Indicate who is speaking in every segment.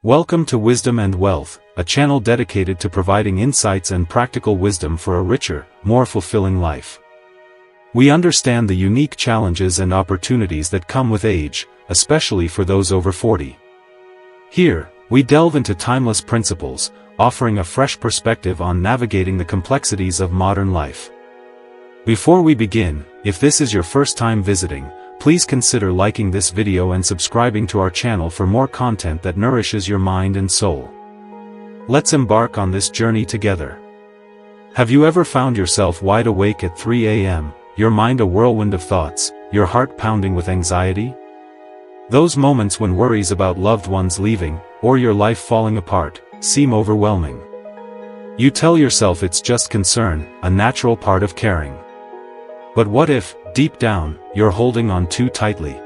Speaker 1: Welcome to Wisdom and Wealth, a channel dedicated to providing insights and practical wisdom for a richer, more fulfilling life. We understand the unique challenges and opportunities that come with age, especially for those over 40. Here, we delve into timeless principles, offering a fresh perspective on navigating the complexities of modern life. Before we begin, if this is your first time visiting, please consider liking this video and subscribing to our channel for more content that nourishes your mind and soul. Let's embark on this journey together. Have you ever found yourself wide awake at 3 a.m., your mind a whirlwind of thoughts, your heart pounding with anxiety? Those moments when worries about loved ones leaving, or your life falling apart, seem overwhelming. You tell yourself it's just concern, a natural part of caring. But what if, deep down, you're holding on too tightly?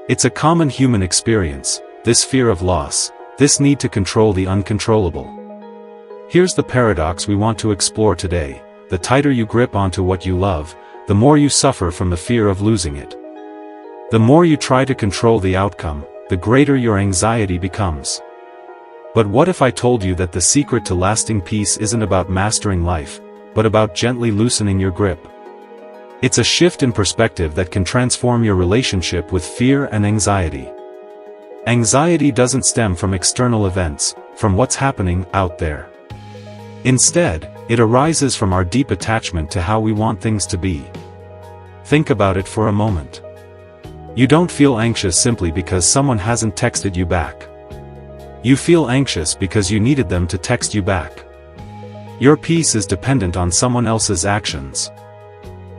Speaker 1: It's a common human experience, this fear of loss, this need to control the uncontrollable. Here's the paradox we want to explore today: the tighter you grip onto what you love, the more you suffer from the fear of losing it. The more you try to control the outcome, the greater your anxiety becomes. But what if I told you that the secret to lasting peace isn't about mastering life, but about gently loosening your grip? It's a shift in perspective that can transform your relationship with fear and anxiety. Anxiety doesn't stem from external events, from what's happening out there. Instead, it arises from our deep attachment to how we want things to be. Think about it for a moment. You don't feel anxious simply because someone hasn't texted you back. You feel anxious because you needed them to text you back. Your peace is dependent on someone else's actions.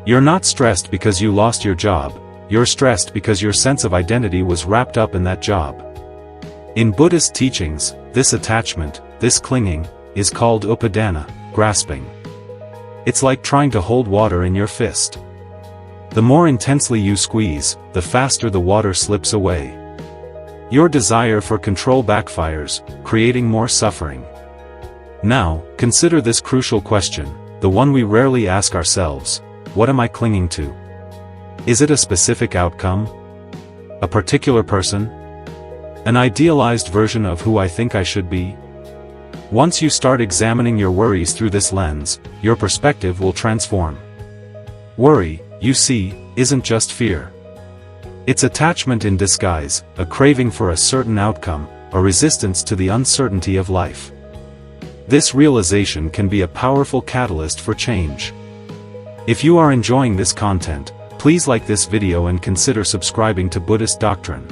Speaker 1: You're not stressed because you lost your job, you're stressed because your sense of identity was wrapped up in that job. In Buddhist teachings, this attachment, this clinging, is called upadana, grasping. It's like trying to hold water in your fist. The more intensely you squeeze, the faster the water slips away. Your desire for control backfires, creating more suffering. Now, consider this crucial question, the one we rarely ask ourselves: what am I clinging to? Is it a specific outcome? A particular person? An idealized version of who I think I should be? Once you start examining your worries through this lens, your perspective will transform. Worry, you see, isn't just fear. It's attachment in disguise, a craving for a certain outcome, a resistance to the uncertainty of life. This realization can be a powerful catalyst for change. If you are enjoying this content, please like this video and consider subscribing to Buddhist doctrine.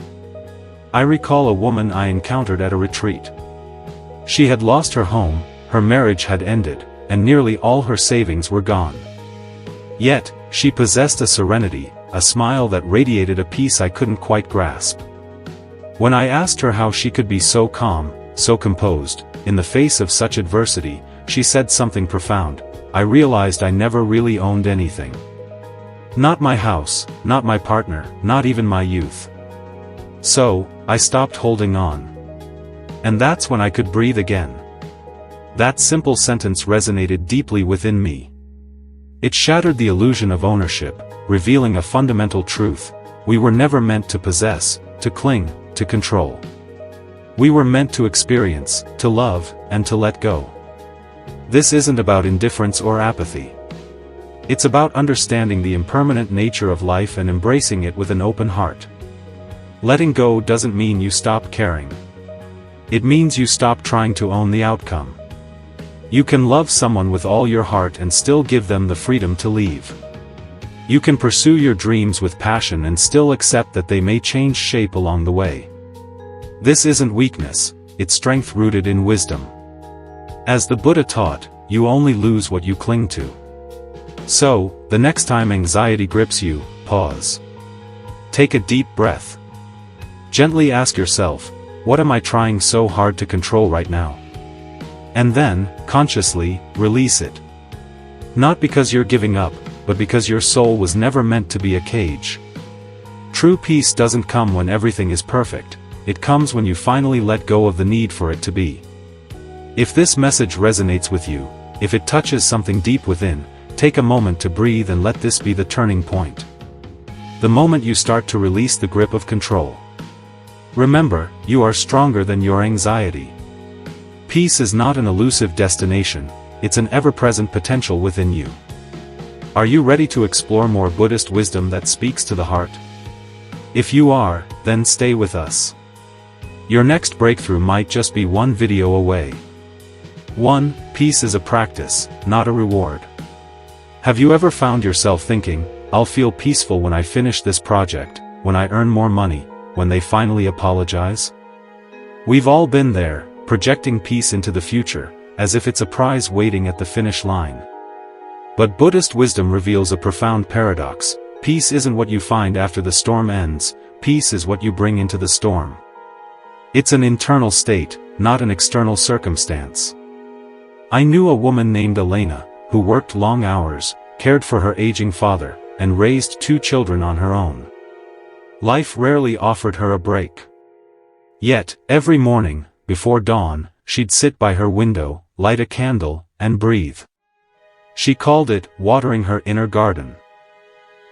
Speaker 1: I recall a woman I encountered at a retreat. She had lost her home, her marriage had ended, and nearly all her savings were gone. Yet, she possessed a serenity, a smile that radiated a peace I couldn't quite grasp. When I asked her how she could be so calm, so composed, in the face of such adversity, she said something profound: I realized I never really owned anything. Not my house, not my partner, not even my youth. So, I stopped holding on. And that's when I could breathe again. That simple sentence resonated deeply within me. It shattered the illusion of ownership, revealing a fundamental truth: we were never meant to possess, to cling, to control. We were meant to experience, to love, and to let go. This isn't about indifference or apathy. It's about understanding the impermanent nature of life and embracing it with an open heart. Letting go doesn't mean you stop caring. It means you stop trying to own the outcome. You can love someone with all your heart and still give them the freedom to leave. You can pursue your dreams with passion and still accept that they may change shape along the way. This isn't weakness, it's strength rooted in wisdom. As the Buddha taught, you only lose what you cling to. So, the next time anxiety grips you, pause. Take a deep breath. Gently ask yourself, what am I trying so hard to control right now? And then, consciously, release it. Not because you're giving up, but because your soul was never meant to be a cage. True peace doesn't come when everything is perfect, it comes when you finally let go of the need for it to be. If this message resonates with you, if it touches something deep within, take a moment to breathe and let this be the turning point. The moment you start to release the grip of control. Remember, you are stronger than your anxiety. Peace is not an elusive destination, it's an ever-present potential within you. Are you ready to explore more Buddhist wisdom that speaks to the heart? If you are, then stay with us. Your next breakthrough might just be one video away. 1. Peace is a practice, not a reward. Have you ever found yourself thinking, I'll feel peaceful when I finish this project, when I earn more money, when they finally apologize? We've all been there, projecting peace into the future, as if it's a prize waiting at the finish line. But Buddhist wisdom reveals a profound paradox. Peace isn't what you find after the storm ends, peace is what you bring into the storm. It's an internal state, not an external circumstance. I knew a woman named Elena, who worked long hours, cared for her aging father, and raised 2 children on her own. Life rarely offered her a break. Yet, every morning, before dawn, she'd sit by her window, light a candle, and breathe. She called it watering her inner garden.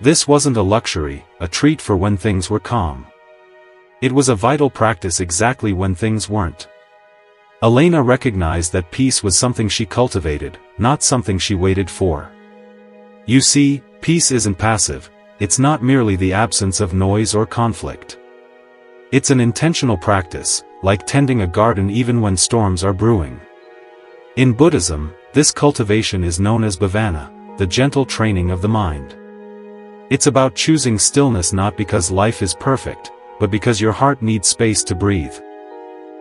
Speaker 1: This wasn't a luxury, a treat for when things were calm. It was a vital practice exactly when things weren't. Elena recognized that peace was something she cultivated, not something she waited for. You see, peace isn't passive, it's not merely the absence of noise or conflict. It's an intentional practice, like tending a garden even when storms are brewing. In Buddhism, this cultivation is known as bhavana, the gentle training of the mind. It's about choosing stillness not because life is perfect, but because your heart needs space to breathe.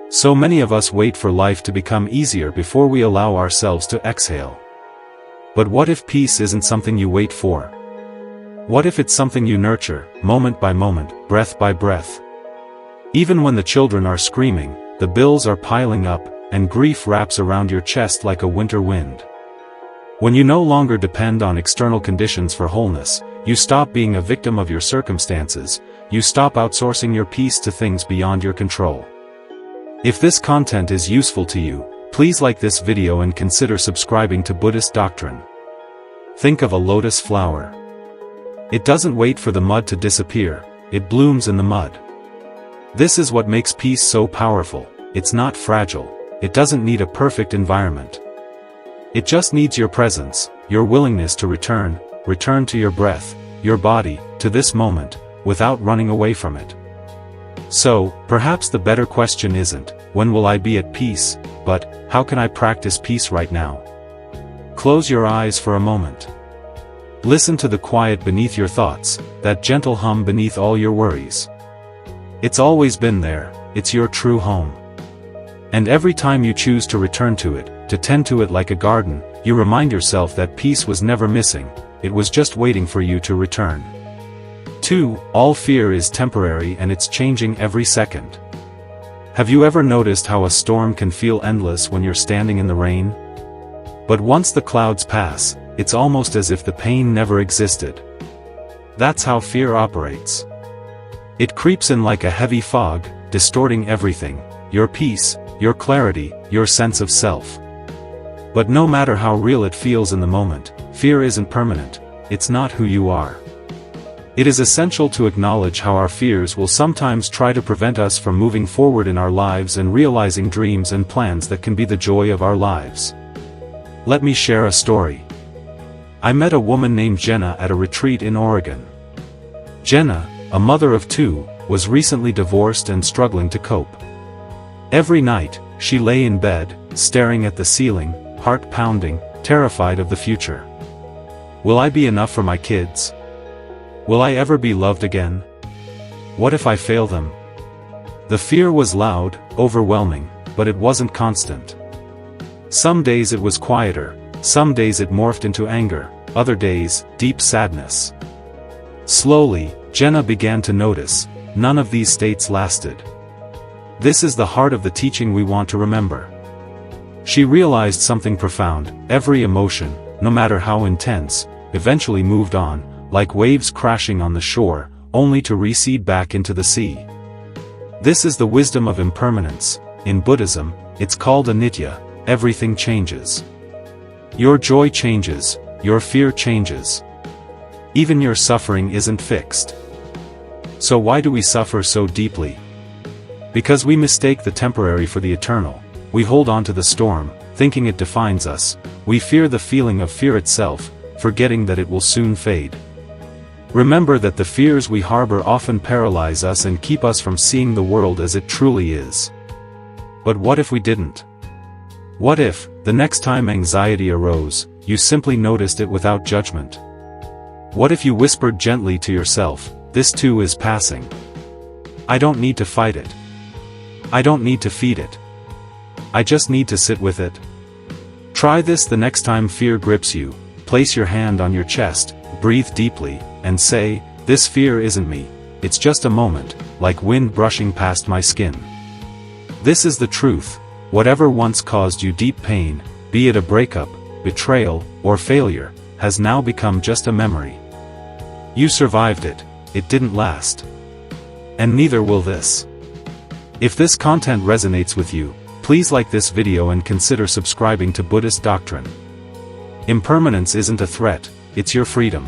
Speaker 1: So many of us wait for life to become easier before we allow ourselves to exhale. But what if peace isn't something you wait for? What if it's something you nurture, moment by moment, breath by breath? Even when the children are screaming, the bills are piling up, and grief wraps around your chest like a winter wind. When you no longer depend on external conditions for wholeness, you stop being a victim of your circumstances, you stop outsourcing your peace to things beyond your control. If this content is useful to you, please like this video and consider subscribing to Buddhist doctrine. Think of a lotus flower. It doesn't wait for the mud to disappear, it blooms in the mud. This is what makes peace so powerful. It's not fragile, it doesn't need a perfect environment. It just needs your presence, your willingness to return to your breath, your body, to this moment, without running away from it. So, perhaps the better question isn't, when will I be at peace, but, how can I practice peace right now? Close your eyes for a moment. Listen to the quiet beneath your thoughts, that gentle hum beneath all your worries. It's always been there, it's your true home. And every time you choose to return to it, to tend to it like a garden, you remind yourself that peace was never missing, it was just waiting for you to return. 2. All fear is temporary and it's changing every second. Have you ever noticed how a storm can feel endless when you're standing in the rain? But once the clouds pass, it's almost as if the pain never existed. That's how fear operates. It creeps in like a heavy fog, distorting everything, your peace, your clarity, your sense of self. But no matter how real it feels in the moment, fear isn't permanent, it's not who you are. It is essential to acknowledge how our fears will sometimes try to prevent us from moving forward in our lives and realizing dreams and plans that can be the joy of our lives. Let me share a story. I met a woman named Jenna at a retreat in Oregon. Jenna, a mother of 2, was recently divorced and struggling to cope. Every night, she lay in bed, staring at the ceiling, heart pounding, terrified of the future. Will I be enough for my kids? Will I ever be loved again? What if I fail them? The fear was loud, overwhelming, but it wasn't constant. Some days it was quieter, some days it morphed into anger, other days, deep sadness. Slowly, Jenna began to notice, none of these states lasted. This is the heart of the teaching we want to remember. She realized something profound: every emotion, no matter how intense, eventually moved on, like waves crashing on the shore, only to recede back into the sea. This is the wisdom of impermanence. In Buddhism, it's called anitya. Everything changes. Your joy changes, your fear changes. Even your suffering isn't fixed. So why do we suffer so deeply? Because we mistake the temporary for the eternal, we hold on to the storm, thinking it defines us. We fear the feeling of fear itself, forgetting that it will soon fade. Remember that the fears we harbor often paralyze us and keep us from seeing the world as it truly is. But what if we didn't? What if, the next time anxiety arose, you simply noticed it without judgment? What if you whispered gently to yourself, "This too is passing. I don't need to fight it. I don't need to feed it. I just need to sit with it"? Try this the next time fear grips you. Place your hand on your chest, breathe deeply, and say, "This fear isn't me, it's just a moment, like wind brushing past my skin." This is the truth. Whatever once caused you deep pain, be it a breakup, betrayal, or failure, has now become just a memory. You survived it, it didn't last. And neither will this. If this content resonates with you, please like this video and consider subscribing to Buddhist doctrine. Impermanence isn't a threat, it's your freedom.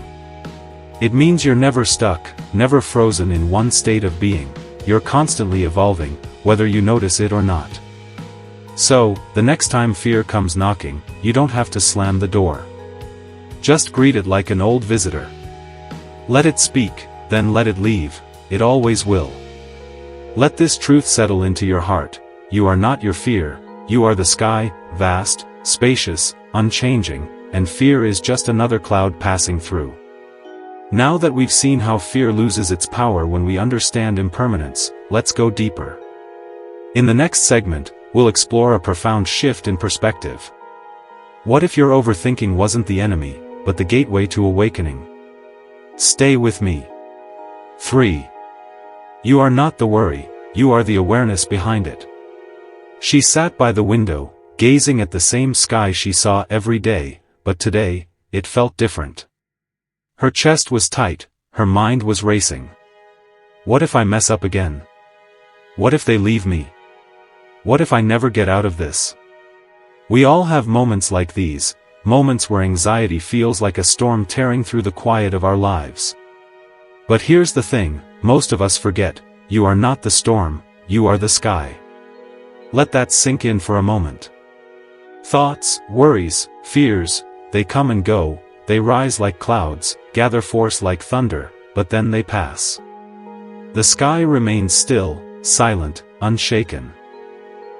Speaker 1: It means you're never stuck, never frozen in one state of being. You're constantly evolving, whether you notice it or not. So, the next time fear comes knocking, you don't have to slam the door. Just greet it like an old visitor. Let it speak, then let it leave. It always will. Let this truth settle into your heart. You are not your fear, you are the sky, vast, spacious, unchanging, and fear is just another cloud passing through. Now that we've seen how fear loses its power when we understand impermanence, let's go deeper. In the next segment, we'll explore a profound shift in perspective. What if your overthinking wasn't the enemy, but the gateway to awakening? Stay with me. 3. You are not the worry, you are the awareness behind it. She sat by the window, gazing at the same sky she saw every day, but today, it felt different. Her chest was tight, her mind was racing. What if I mess up again? What if they leave me? What if I never get out of this? We all have moments like these, moments where anxiety feels like a storm tearing through the quiet of our lives. But here's the thing, most of us forget, you are not the storm, you are the sky. Let that sink in for a moment. Thoughts, worries, fears, they come and go, they rise like clouds, gather force like thunder, but then they pass. The sky remains still, silent, unshaken.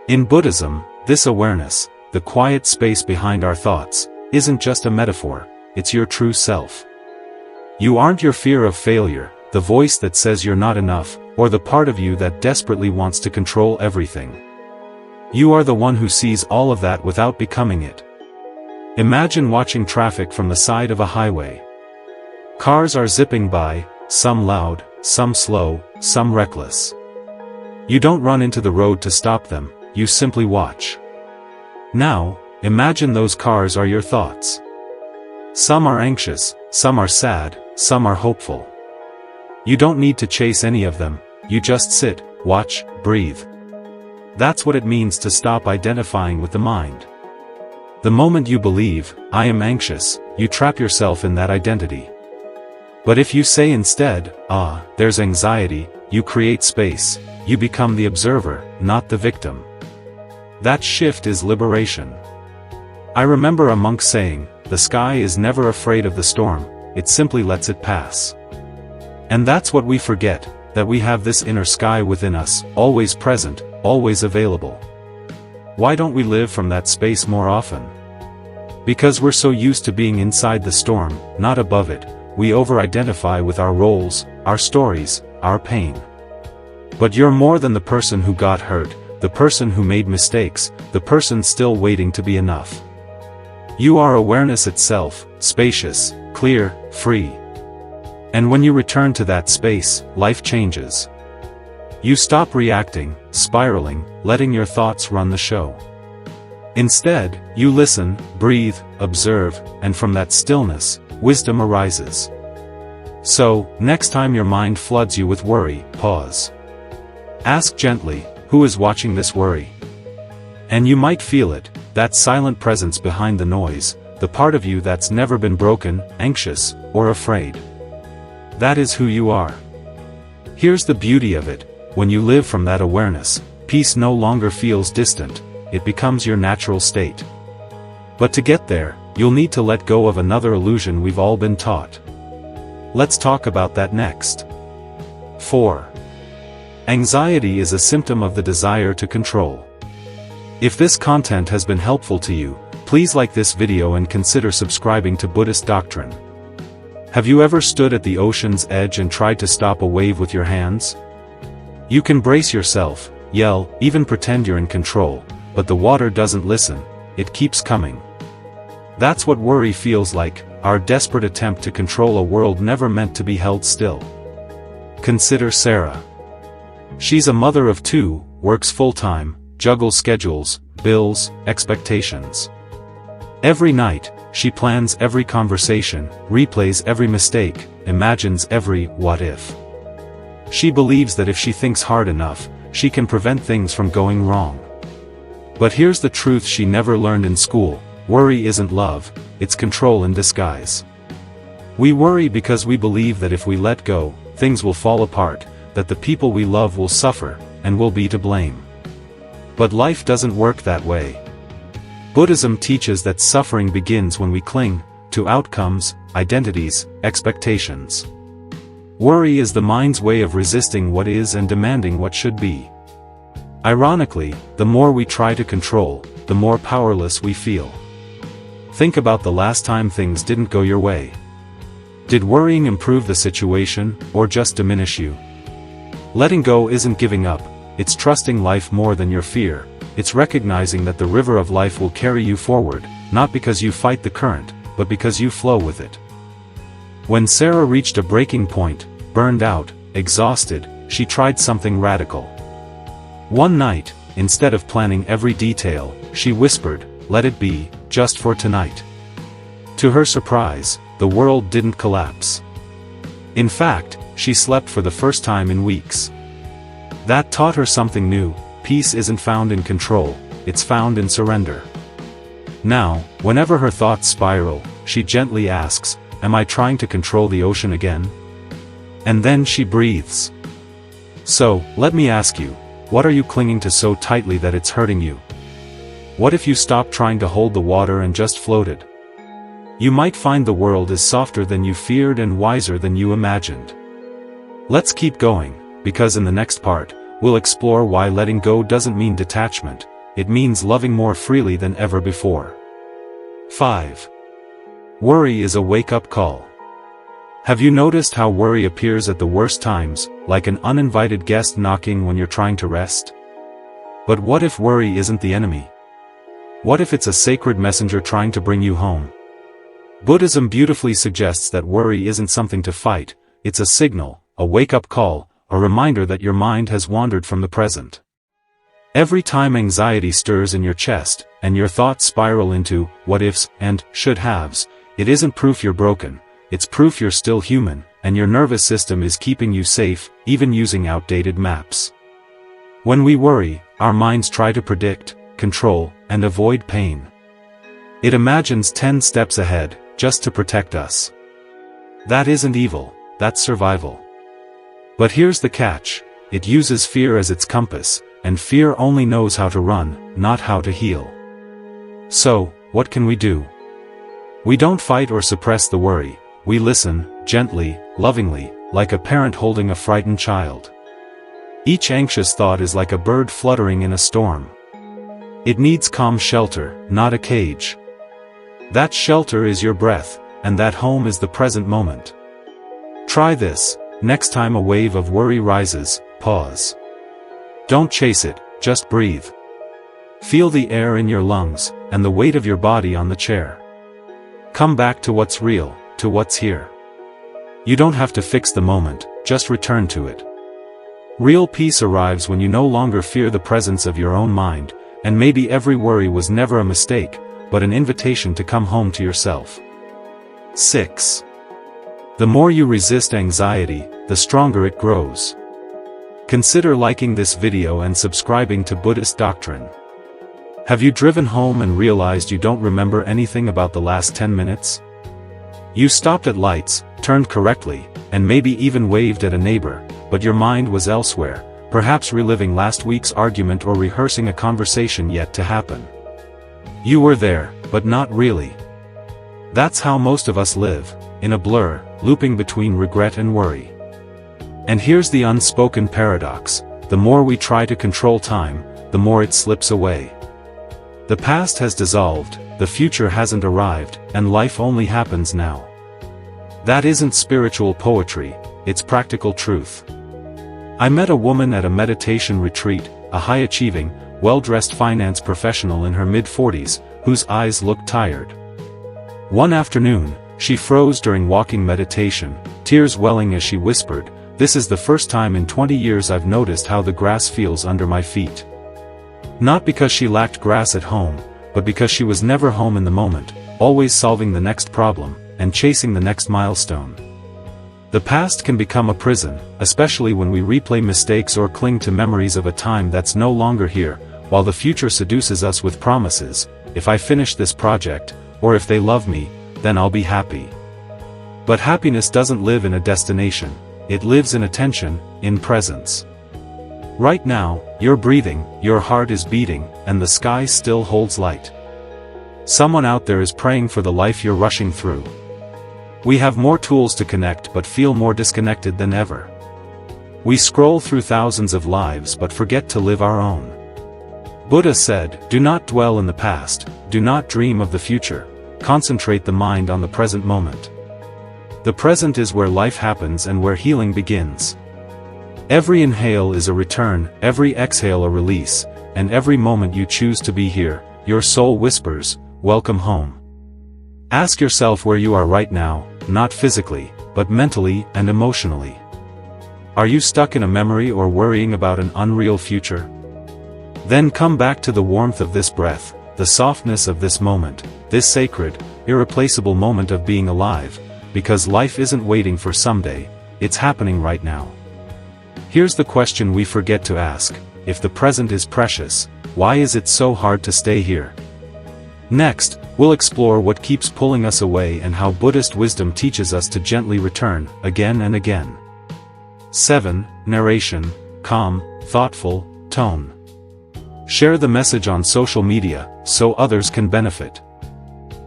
Speaker 1: In Buddhism, this awareness, the quiet space behind our thoughts, isn't just a metaphor, it's your true self. You aren't your fear of failure, the voice that says you're not enough, or the part of you that desperately wants to control everything. You are the one who sees all of that without becoming it. Imagine watching traffic from the side of a highway. Cars are zipping by, some loud, some slow, some reckless. You don't run into the road to stop them, you simply watch. Now, imagine those cars are your thoughts. Some are anxious, some are sad, some are hopeful. You don't need to chase any of them, you just sit, watch, breathe. That's what it means to stop identifying with the mind. The moment you believe, "I am anxious," you trap yourself in that identity. But if you say instead, there's anxiety," you create space, you become the observer, not the victim. That shift is liberation. I remember a monk saying, "The sky is never afraid of the storm, it simply lets it pass." And that's what we forget, that we have this inner sky within us, always present, always available. Why don't we live from that space more often? Because we're so used to being inside the storm, not above it, we over-identify with our roles, our stories, our pain. But you're more than the person who got hurt, the person who made mistakes, the person still waiting to be enough. You are awareness itself, spacious, clear, free. And when you return to that space, life changes. You stop reacting, spiraling, letting your thoughts run the show. Instead, you listen, breathe, observe, and from that stillness, wisdom arises. So, next time your mind floods you with worry, pause. Ask gently, who is watching this worry? And you might feel it, that silent presence behind the noise, the part of you that's never been broken, anxious, or afraid. That is who you are. Here's the beauty of it, when you live from that awareness, peace no longer feels distant, it becomes your natural state. But to get there, you'll need to let go of another illusion we've all been taught. Let's talk about that next. 4. Anxiety is a symptom of the desire to control. If this content has been helpful to you, please like this video and consider subscribing to Buddhist doctrine. Have you ever stood at the ocean's edge and tried to stop a wave with your hands? You can brace yourself, yell, even pretend you're in control, but the water doesn't listen, it keeps coming. That's what worry feels like, our desperate attempt to control a world never meant to be held still. Consider Sarah. She's a mother of 2, works full-time, juggles schedules, bills, expectations. Every night, she plans every conversation, replays every mistake, imagines every what if. She believes that if she thinks hard enough, she can prevent things from going wrong. But here's the truth she never learned in school: worry isn't love, it's control in disguise. We worry because we believe that if we let go, things will fall apart, that the people we love will suffer, and we'll be to blame. But life doesn't work that way. Buddhism teaches that suffering begins when we cling to outcomes, identities, expectations. Worry is the mind's way of resisting what is and demanding what should be. Ironically, the more we try to control, the more powerless we feel. Think about the last time things didn't go your way. Did worrying improve the situation, or just diminish you? Letting go isn't giving up, it's trusting life more than your fear. It's recognizing that the river of life will carry you forward, not because you fight the current, but because you flow with it. When Sarah reached a breaking point, burned out, exhausted, she tried something radical. One night, instead of planning every detail, she whispered, "Let it be, just for tonight." To her surprise, the world didn't collapse. In fact, she slept for the first time in weeks. That taught her something new: peace isn't found in control, it's found in surrender. Now, whenever her thoughts spiral, she gently asks, "Am I trying to control the ocean again?" And then she breathes. So, let me ask you, what are you clinging to so tightly that it's hurting you? What if you stopped trying to hold the water and just floated? You might find the world is softer than you feared and wiser than you imagined. Let's keep going, because in the next part, we'll explore why letting go doesn't mean detachment, it means loving more freely than ever before. 5. Worry is a wake-up call. Have you noticed how worry appears at the worst times, like an uninvited guest knocking when you're trying to rest? But what if worry isn't the enemy? What if it's a sacred messenger trying to bring you home? Buddhism beautifully suggests that worry isn't something to fight, it's a signal, a wake-up call, a reminder that your mind has wandered from the present. Every time anxiety stirs in your chest, and your thoughts spiral into what-ifs and should-haves, it isn't proof you're broken, it's proof you're still human, and your nervous system is keeping you safe, even using outdated maps. When we worry, our minds try to predict, control, and avoid pain. It imagines 10 steps ahead, just to protect us. That isn't evil, that's survival. But here's the catch: it uses fear as its compass, and fear only knows how to run, not how to heal. So, what can we do? We don't fight or suppress the worry, we listen, gently, lovingly, like a parent holding a frightened child. Each anxious thought is like a bird fluttering in a storm. It needs calm shelter, not a cage. That shelter is your breath, and that home is the present moment. Try this. Next time a wave of worry rises, pause. Don't chase it, just breathe. Feel the air in your lungs, and the weight of your body on the chair. Come back to what's real, to what's here. You don't have to fix the moment, just return to it. Real peace arrives when you no longer fear the presence of your own mind, and maybe every worry was never a mistake, but an invitation to come home to yourself. 6. The more you resist anxiety, the stronger it grows. Consider liking this video and subscribing to Buddhist doctrine. Have you driven home and realized you don't remember anything about the last 10 minutes? You stopped at lights, turned correctly, and maybe even waved at a neighbor, but your mind was elsewhere, perhaps reliving last week's argument or rehearsing a conversation yet to happen. You were there, but not really. That's how most of us live, in a blur, looping between regret and worry. And here's the unspoken paradox: the more we try to control time, the more it slips away. The past has dissolved, the future hasn't arrived, and life only happens now. That isn't spiritual poetry, it's practical truth. I met a woman at a meditation retreat, a high-achieving, well-dressed finance professional in her mid-40s, whose eyes looked tired. One afternoon, she froze during walking meditation, tears welling as she whispered, "This is the first time in 20 years I've noticed how the grass feels under my feet." Not because she lacked grass at home, but because she was never home in the moment, always solving the next problem, and chasing the next milestone. The past can become a prison, especially when we replay mistakes or cling to memories of a time that's no longer here, while the future seduces us with promises: if I finish this project, or if they love me, then I'll be happy. But happiness doesn't live in a destination, it lives in attention, in presence. Right now, you're breathing, your heart is beating, and the sky still holds light. Someone out there is praying for the life you're rushing through. We have more tools to connect but feel more disconnected than ever. We scroll through thousands of lives but forget to live our own. Buddha said, "Do not dwell in the past, do not dream of the future, concentrate the mind on the present moment." The present is where life happens and where healing begins. Every inhale is a return, every exhale a release, and every moment you choose to be here, your soul whispers, "Welcome home." Ask yourself where you are right now, not physically, but mentally and emotionally. Are you stuck in a memory or worrying about an unreal future? Then come back to the warmth of this breath, the softness of this moment, this sacred, irreplaceable moment of being alive, because life isn't waiting for someday, it's happening right now. Here's the question we forget to ask: if the present is precious, why is it so hard to stay here? Next, we'll explore what keeps pulling us away and how Buddhist wisdom teaches us to gently return, again and again. 7. Narration: calm, thoughtful, tone. Share the message on social media, so others can benefit.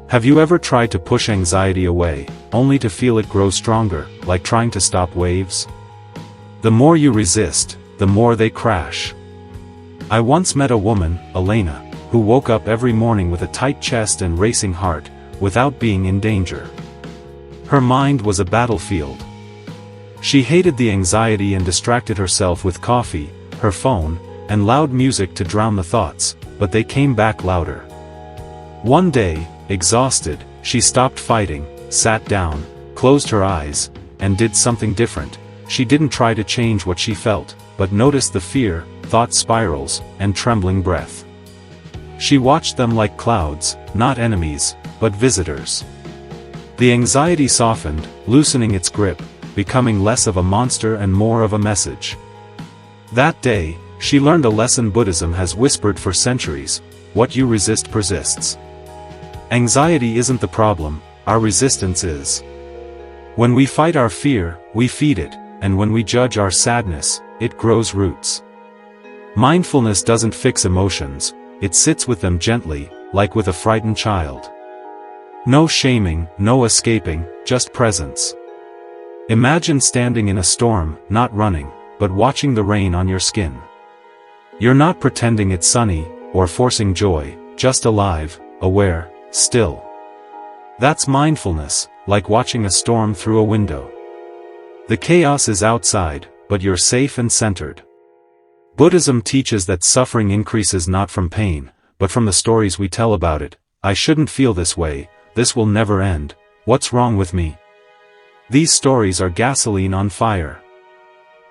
Speaker 1: Have you ever tried to push anxiety away, only to feel it grow stronger, like trying to stop waves? The more you resist, the more they crash. I once met a woman, Elena, who woke up every morning with a tight chest and racing heart, without being in danger. Her mind was a battlefield. She hated the anxiety and distracted herself with coffee, her phone, and loud music to drown the thoughts, but they came back louder. One day, exhausted, she stopped fighting, sat down, closed her eyes, and did something different. She didn't try to change what she felt, but noticed the fear, thought spirals, and trembling breath. She watched them like clouds, not enemies, but visitors. The anxiety softened, loosening its grip, becoming less of a monster and more of a message. That day, she learned a lesson Buddhism has whispered for centuries: what you resist persists. Anxiety isn't the problem, our resistance is. When we fight our fear, we feed it, and when we judge our sadness, it grows roots. Mindfulness doesn't fix emotions, it sits with them gently, like with a frightened child. No shaming, no escaping, just presence. Imagine standing in a storm, not running, but watching the rain on your skin. You're not pretending it's sunny, or forcing joy, just alive, aware, still. That's mindfulness, like watching a storm through a window. The chaos is outside, but you're safe and centered. Buddhism teaches that suffering increases not from pain, but from the stories we tell about it. I shouldn't feel this way, this will never end, what's wrong with me? These stories are gasoline on fire.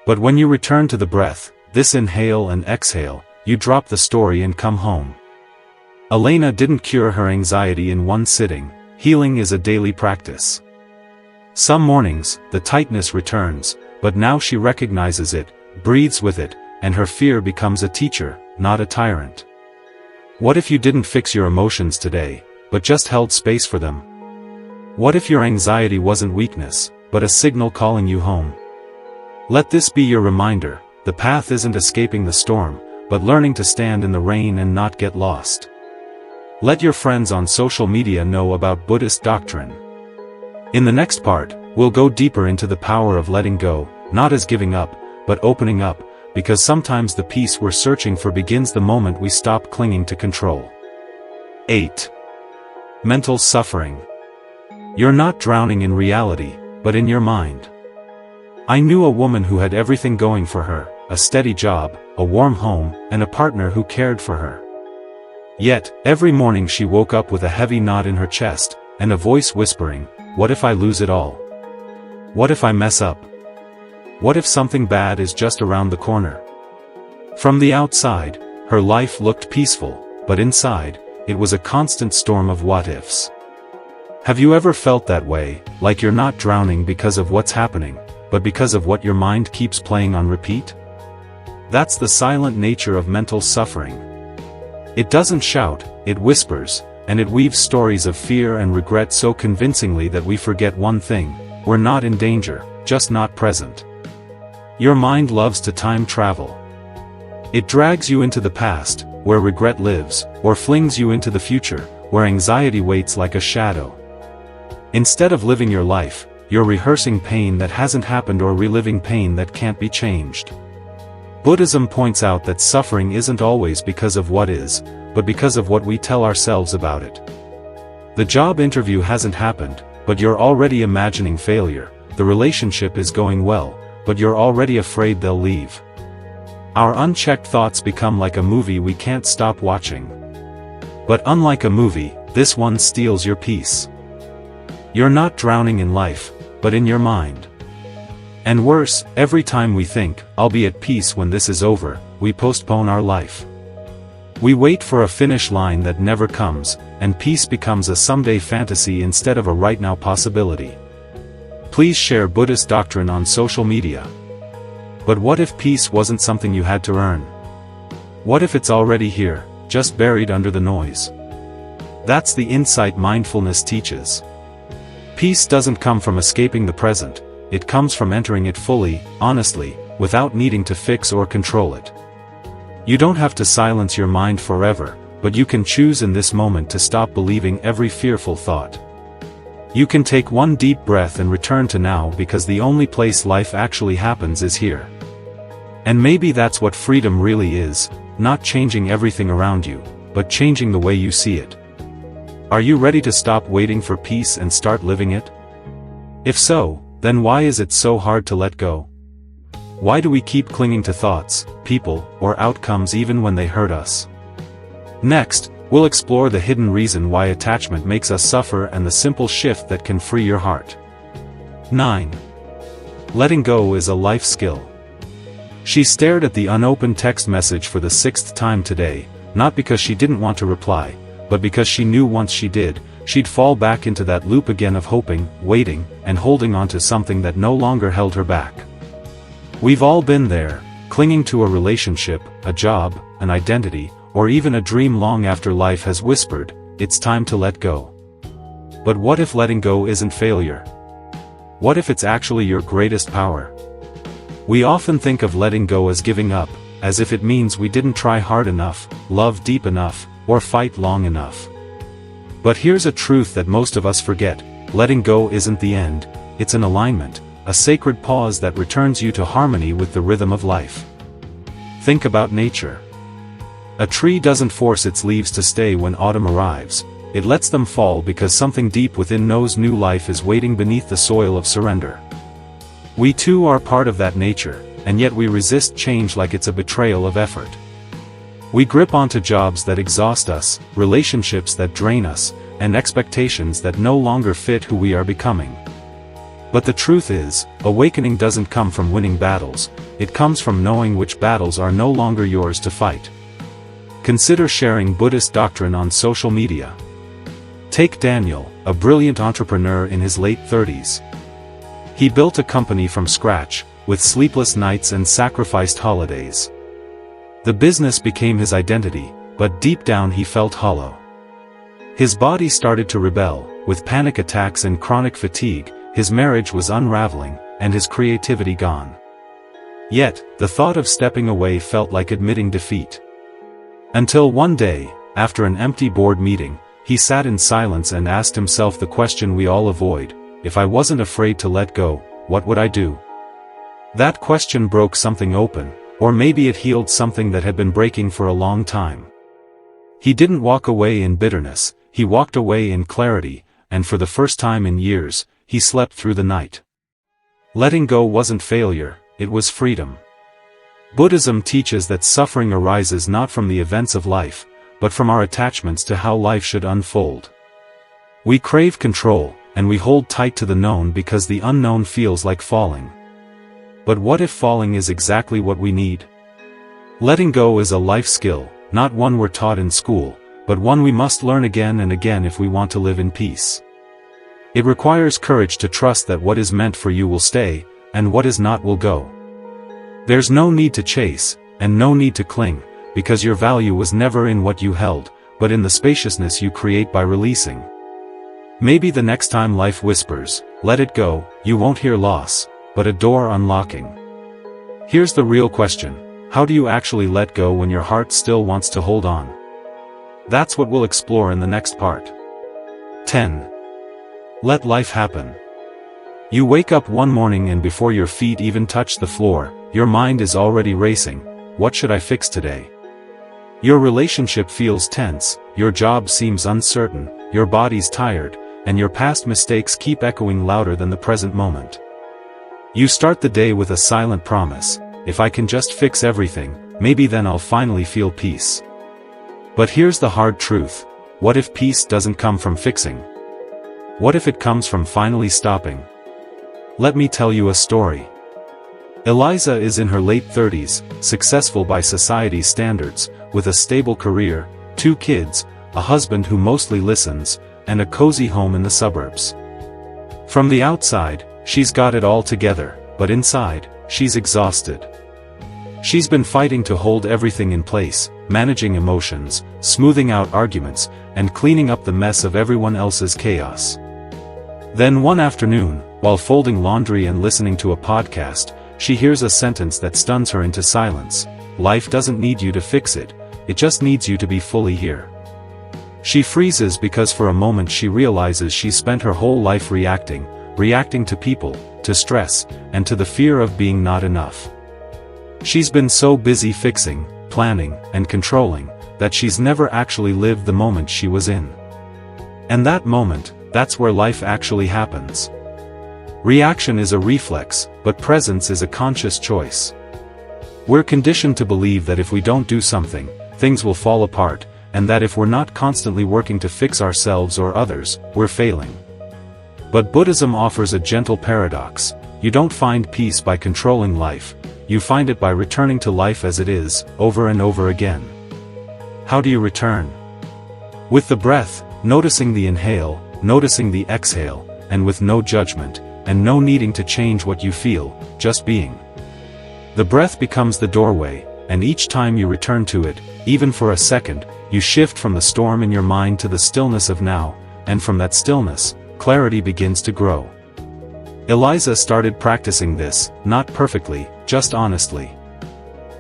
Speaker 1: But when you return to the breath, this inhale and exhale, you drop the story and come home. Elena didn't cure her anxiety in one sitting. Healing is a daily practice. Some mornings, the tightness returns, but now she recognizes it, breathes with it, and her fear becomes a teacher, not a tyrant. What if you didn't fix your emotions today, but just held space for them? What if your anxiety wasn't weakness, but a signal calling you home? Let this be your reminder: the path isn't escaping the storm, but learning to stand in the rain and not get lost. Let your friends on social media know about Buddhist doctrine. In the next part, we'll go deeper into the power of letting go, not as giving up, but opening up, because sometimes the peace we're searching for begins the moment we stop clinging to control. 8. Mental suffering. You're not drowning in reality, but in your mind. I knew a woman who had everything going for her, a steady job, a warm home, and a partner who cared for her. Yet, every morning she woke up with a heavy knot in her chest, and a voice whispering, "What if I lose it all? What if I mess up? What if something bad is just around the corner?" From the outside, her life looked peaceful, but inside, it was a constant storm of what-ifs. Have you ever felt that way, like you're not drowning because of what's happening, but because of what your mind keeps playing on repeat? That's the silent nature of mental suffering. It doesn't shout, it whispers, and it weaves stories of fear and regret so convincingly that we forget one thing: we're not in danger, just not present. Your mind loves to time travel. It drags you into the past, where regret lives, or flings you into the future, where anxiety waits like a shadow. Instead of living your life, you're rehearsing pain that hasn't happened or reliving pain that can't be changed. Buddhism points out that suffering isn't always because of what is, but because of what we tell ourselves about it. The job interview hasn't happened, but you're already imagining failure. The relationship is going well, but you're already afraid they'll leave. Our unchecked thoughts become like a movie we can't stop watching. But unlike a movie, this one steals your peace. You're not drowning in life, but in your mind. And worse, every time we think, "I'll be at peace when this is over," we postpone our life. We wait for a finish line that never comes, and peace becomes a someday fantasy instead of a right-now possibility. Please share Buddhist doctrine on social media. But what if peace wasn't something you had to earn? What if it's already here, just buried under the noise? That's the insight mindfulness teaches. Peace doesn't come from escaping the present, it comes from entering it fully, honestly, without needing to fix or control it. You don't have to silence your mind forever, but you can choose in this moment to stop believing every fearful thought. You can take one deep breath and return to now, because the only place life actually happens is here. And maybe that's what freedom really is, not changing everything around you, but changing the way you see it. Are you ready to stop waiting for peace and start living it? If so, then why is it so hard to let go? Why do we keep clinging to thoughts, people, or outcomes even when they hurt us? Next, we'll explore the hidden reason why attachment makes us suffer and the simple shift that can free your heart. 9. Letting go is a life skill. She stared at the unopened text message for the 6th time today, not because she didn't want to reply, but because she knew once she did, she'd fall back into that loop again of hoping, waiting, and holding on to something that no longer held her back. We've all been there, clinging to a relationship, a job, an identity, or even a dream long after life has whispered, "It's time to let go." But what if letting go isn't failure? What if it's actually your greatest power? We often think of letting go as giving up, as if it means we didn't try hard enough, love deep enough, or fight long enough. But here's a truth that most of us forget: letting go isn't the end, it's an alignment, a sacred pause that returns you to harmony with the rhythm of life. Think about nature. A tree doesn't force its leaves to stay when autumn arrives, it lets them fall because something deep within knows new life is waiting beneath the soil of surrender. We too are part of that nature, and yet we resist change like it's a betrayal of effort. We grip onto jobs that exhaust us, relationships that drain us, and expectations that no longer fit who we are becoming. But the truth is, awakening doesn't come from winning battles, it comes from knowing which battles are no longer yours to fight. Consider sharing Buddhist doctrine on social media. Take Daniel, a brilliant entrepreneur in his late 30s. He built a company from scratch, with sleepless nights and sacrificed holidays. The business became his identity, but deep down he felt hollow. His body started to rebel, with panic attacks and chronic fatigue, his marriage was unraveling, and his creativity gone. Yet, the thought of stepping away felt like admitting defeat. Until one day, after an empty board meeting, he sat in silence and asked himself the question we all avoid: if I wasn't afraid to let go, what would I do? That question broke something open, or maybe it healed something that had been breaking for a long time. He didn't walk away in bitterness, he walked away in clarity, and for the first time in years, he slept through the night. Letting go wasn't failure, it was freedom. Buddhism teaches that suffering arises not from the events of life, but from our attachments to how life should unfold. We crave control, and we hold tight to the known because the unknown feels like falling. But what if falling is exactly what we need? Letting go is a life skill, not one we're taught in school, but one we must learn again and again if we want to live in peace. It requires courage to trust that what is meant for you will stay, and what is not will go. There's no need to chase, and no need to cling, because your value was never in what you held, but in the spaciousness you create by releasing. Maybe the next time life whispers, "Let it go," you won't hear loss, but a door unlocking. Here's the real question: how do you actually let go when your heart still wants to hold on? That's what we'll explore in the next part. 10. Let life happen. You wake up one morning and before your feet even touch the floor, your mind is already racing. What should I fix today? Your relationship feels tense, your job seems uncertain, your body's tired, and your past mistakes keep echoing louder than the present moment. You start the day with a silent promise: if I can just fix everything, maybe then I'll finally feel peace. But here's the hard truth: what if peace doesn't come from fixing? What if it comes from finally stopping? Let me tell you a story. Eliza is in her late 30s, successful by society's standards, with a stable career, 2 kids, a husband who mostly listens, and a cozy home in the suburbs. From the outside, she's got it all together, but inside, she's exhausted. She's been fighting to hold everything in place, managing emotions, smoothing out arguments, and cleaning up the mess of everyone else's chaos. Then one afternoon, while folding laundry and listening to a podcast, she hears a sentence that stuns her into silence: life doesn't need you to fix it, it just needs you to be fully here. She freezes because for a moment she realizes she's spent her whole life reacting to people, to stress, and to the fear of being not enough. She's been so busy fixing, planning, and controlling, that she's never actually lived the moment she was in. And that moment, that's where life actually happens. Reaction is a reflex, but presence is a conscious choice. We're conditioned to believe that if we don't do something, things will fall apart, and that if we're not constantly working to fix ourselves or others, we're failing. But Buddhism offers a gentle paradox: you don't find peace by controlling life, you find it by returning to life as it is, over and over again. How do you return? With the breath, noticing the inhale, noticing the exhale, and with no judgment, and no needing to change what you feel, just being. The breath becomes the doorway, and each time you return to it, even for a second, you shift from the storm in your mind to the stillness of now, and from that stillness, clarity begins to grow. Eliza started practicing this, not perfectly, just honestly.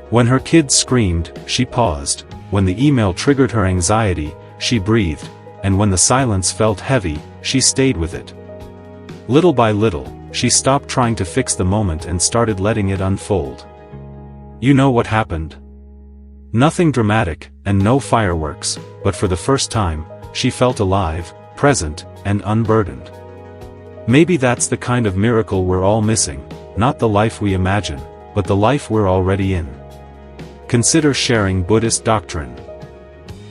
Speaker 1: When her kids screamed, she paused. When the email triggered her anxiety, she breathed. And when the silence felt heavy, she stayed with it. Little by little, she stopped trying to fix the moment and started letting it unfold. You know what happened? Nothing dramatic, and no fireworks, but for the first time, she felt alive, present, and unburdened. Maybe that's the kind of miracle we're all missing, not the life we imagine, but the life we're already in. Consider sharing Buddhist doctrine.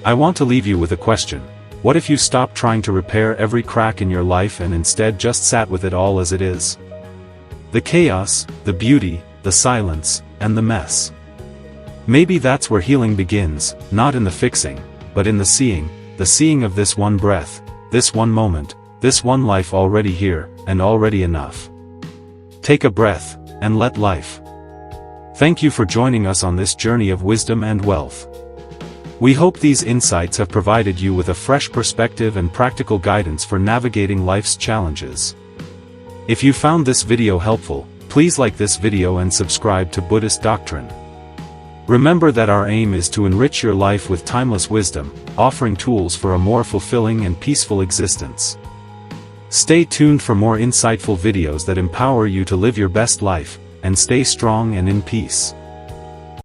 Speaker 1: I want to leave you with a question. What if you stopped trying to repair every crack in your life and instead just sat with it all as it is? The chaos, the beauty, the silence, and the mess. Maybe that's where healing begins, not in the fixing, but in the seeing of this one breath, this one moment, this one life already here, and already enough. Take a breath, and let life. Thank you for joining us on this journey of wisdom and wealth. We hope these insights have provided you with a fresh perspective and practical guidance for navigating life's challenges. If you found this video helpful, Please like this video and subscribe to Buddhist doctrine. Remember that our aim is to enrich your life with timeless wisdom, offering tools for a more fulfilling and peaceful existence. Stay tuned for more insightful videos that empower you to live your best life, and stay strong and in peace.